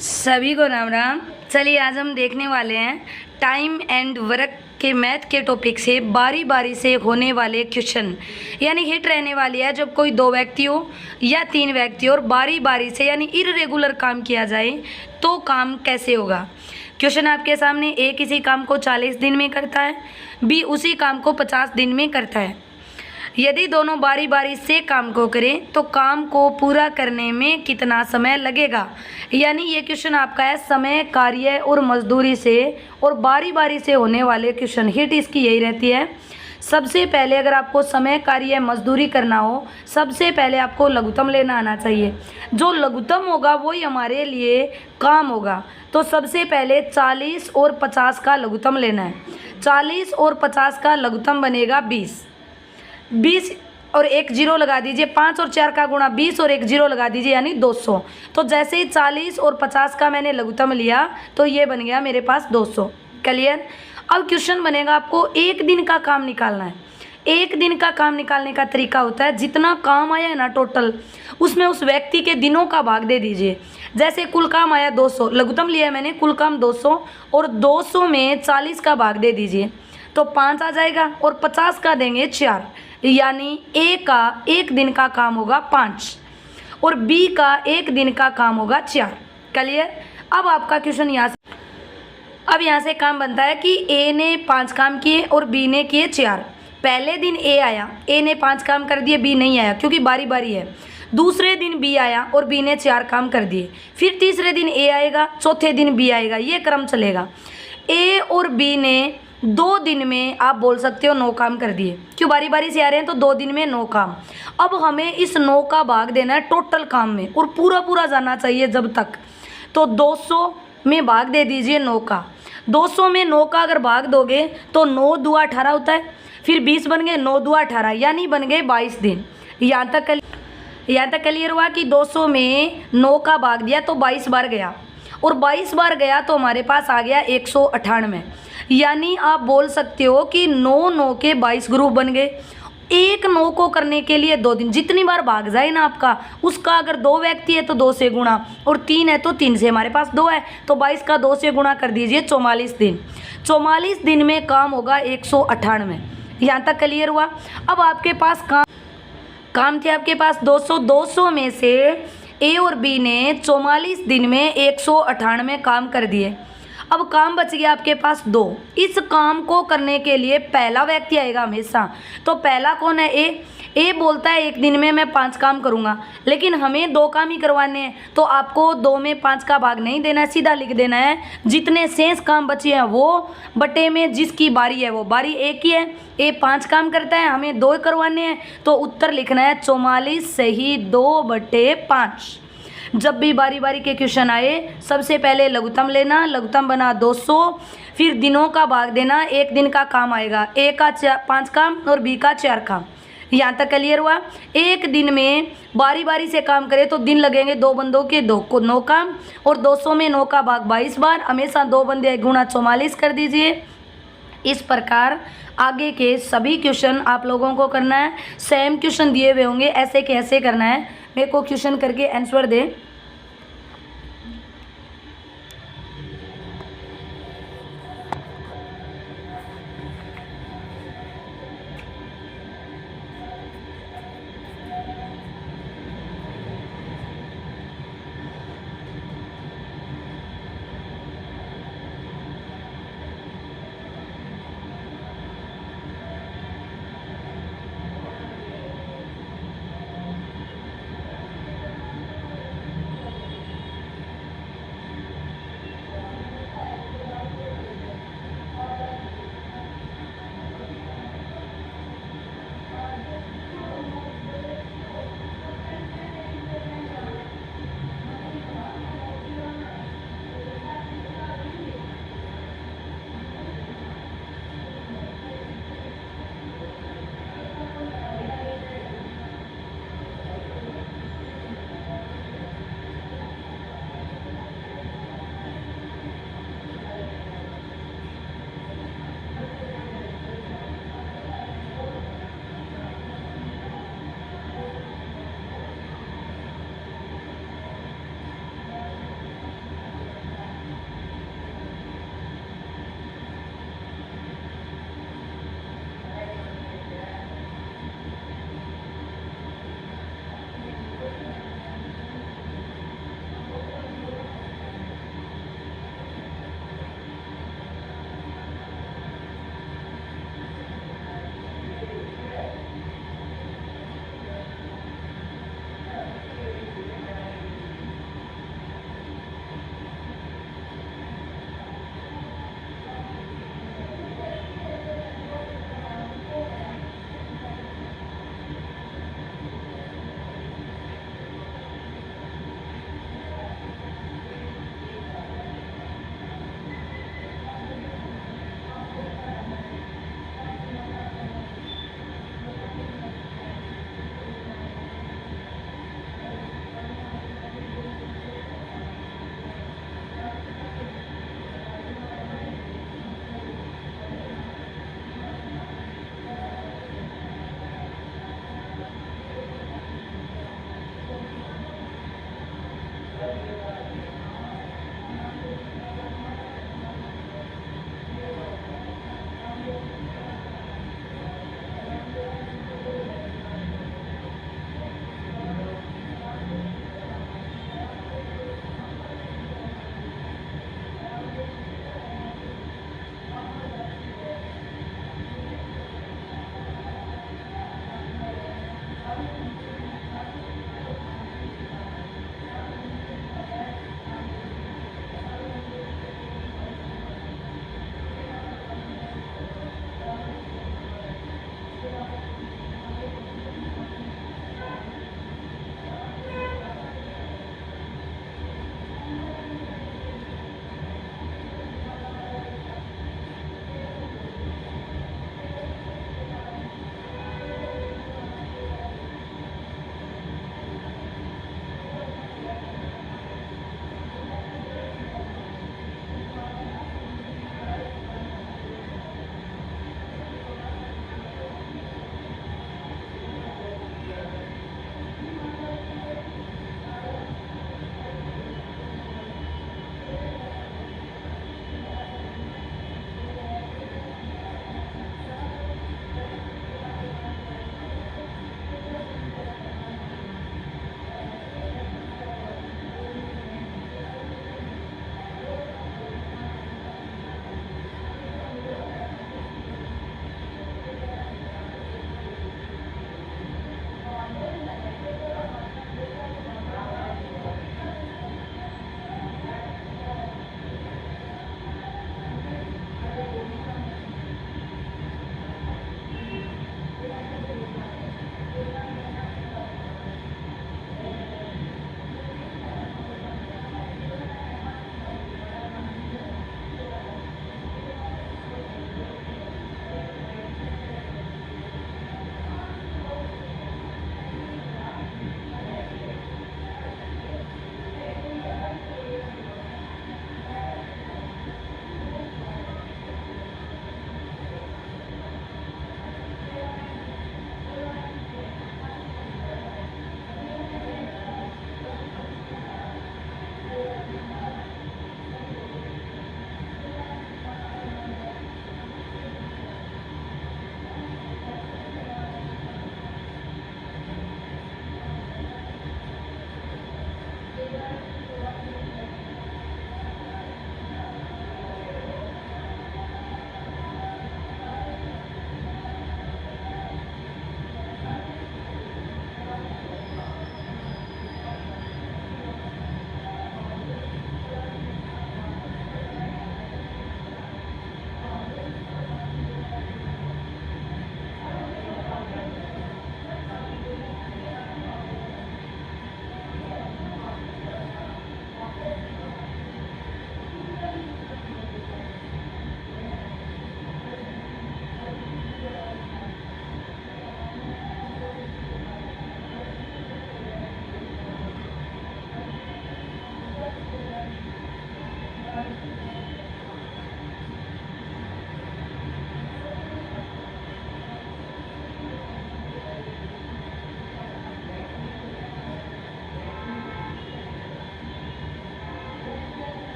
सभी को राम राम। चलिए आज हम देखने वाले हैं टाइम एंड वर्क के मैथ के टॉपिक से बारी बारी से होने वाले क्वेश्चन, यानी हिट रहने वाली है जब कोई दो व्यक्ति हो या तीन व्यक्ति और बारी बारी से यानी इररेगुलर काम किया जाए तो काम कैसे होगा। क्वेश्चन आपके सामने, ए किसी काम को 40 दिन में करता है, बी उसी काम को 50 दिन में करता है। यदि दोनों बारी बारी से काम को करें तो काम को पूरा करने में कितना समय लगेगा। यानी ये क्वेश्चन आपका है समय, कार्य और मजदूरी से, और बारी बारी से होने वाले क्वेश्चन हिट इसकी यही रहती है। सबसे पहले अगर आपको समय, कार्य, मजदूरी करना हो, सबसे पहले आपको लघुत्तम लेना आना चाहिए। जो लघुत्तम होगा वही हमारे लिए काम होगा। तो सबसे पहले 40 और 50 का लघुत्तम लेना है। 40 और 50 का लघुत्तम बनेगा 20 और एक जीरो लगा दीजिए। 5 और 4 का गुणा 20 और एक जीरो लगा दीजिए यानी 200। तो जैसे ही 40 और 50 का मैंने लघुत्तम लिया तो ये बन गया मेरे पास 200। क्लियर। अब क्वेश्चन बनेगा, आपको एक दिन का काम निकालना है। एक दिन का काम निकालने का तरीका होता है, जितना काम आया है ना टोटल, उसमें उस व्यक्ति के दिनों का भाग दे दीजिए। जैसे कुल काम आया 200, लघुत्तम लिया है मैंने, कुल काम 200 और 200 में 40 का भाग दे दीजिए तो 5 आ जाएगा और 50 का देंगे 4, यानी ए का एक दिन का काम होगा 5 और बी का एक दिन का काम होगा 4। क्लियर। अब आपका क्वेश्चन यहाँ से काम बनता है कि ए ने 5 काम किए और बी ने किए 4। पहले दिन ए आया, ए ने 5 काम कर दिए, बी नहीं आया क्योंकि बारी बारी है। दूसरे दिन बी आया और बी ने 4 काम कर दिए। फिर तीसरे दिन ए आएगा, चौथे दिन बी आएगा, ये क्रम चलेगा। ए और बी ने 2 दिन में आप बोल सकते हो 9 काम कर दिए, क्यों बारी बारी से आ रहे हैं तो 2 दिन में 9 काम। अब हमें इस 9 का भाग देना है टोटल काम में और पूरा पूरा जाना चाहिए जब तक। तो 200 में भाग दे दीजिए 9 का। 200 में 9 का अगर भाग दोगे तो 9 दूआ 18 होता है, फिर 20 बन गए, 9 दूआ 18 यानी बन गए 22 दिन। यहाँ तक क्लियर हुआ कि 200 में 9 का भाग दिया तो 22 बार गया और 22 बार गया तो हमारे पास आ गया 198। यानी आप बोल सकते हो कि 9 के 22 ग्रुप बन गए। एक 9 को करने के लिए 2 दिन, जितनी बार भाग जाए ना आपका उसका, अगर 2 व्यक्ति है तो 2 से गुणा और 3 है तो 3 से, हमारे पास 2 है तो 22 का 2 से गुणा कर दीजिए 44 दिन। 44 दिन में काम होगा 198। यहाँ तक क्लियर हुआ। अब आपके पास काम थे आपके पास 200 में से ए और बी ने 44 दिन में 198 काम कर दिए। अब काम बच गया आपके पास 2। इस काम को करने के लिए पहला व्यक्ति आएगा हमेशा। तो पहला कौन है? ए बोलता है एक दिन में मैं 5 काम करूंगा, लेकिन हमें 2 काम ही करवाने हैं तो आपको 2 में 5 का भाग नहीं देना है, सीधा लिख देना है जितने शेष काम बचे हैं वो बटे में जिसकी बारी है वो बारी एक ही है। ए 5 काम करता है, हमें 2 करवाने हैं तो उत्तर लिखना है 44 सही 2/5। जब भी बारी बारी के क्वेश्चन आए सबसे पहले लघुत्तम लेना, लघुत्तम बना 200, फिर दिनों का भाग देना, एक दिन का काम आएगा, ए का 5 काम और बी का 4 काम। यहाँ तक क्लियर हुआ। एक दिन में बारी बारी से काम करें तो दिन लगेंगे 2 बंदों के 9 काम और 200 में 9 का भाग 22 बार, हमेशा 2 बंदे गुणा 44 कर दीजिए। इस प्रकार आगे के सभी क्वेश्चन आप लोगों को करना है। सेम क्वेश्चन दिए हुए होंगे, ऐसे कैसे करना है मेरे को क्वेश्चन करके आंसर दें।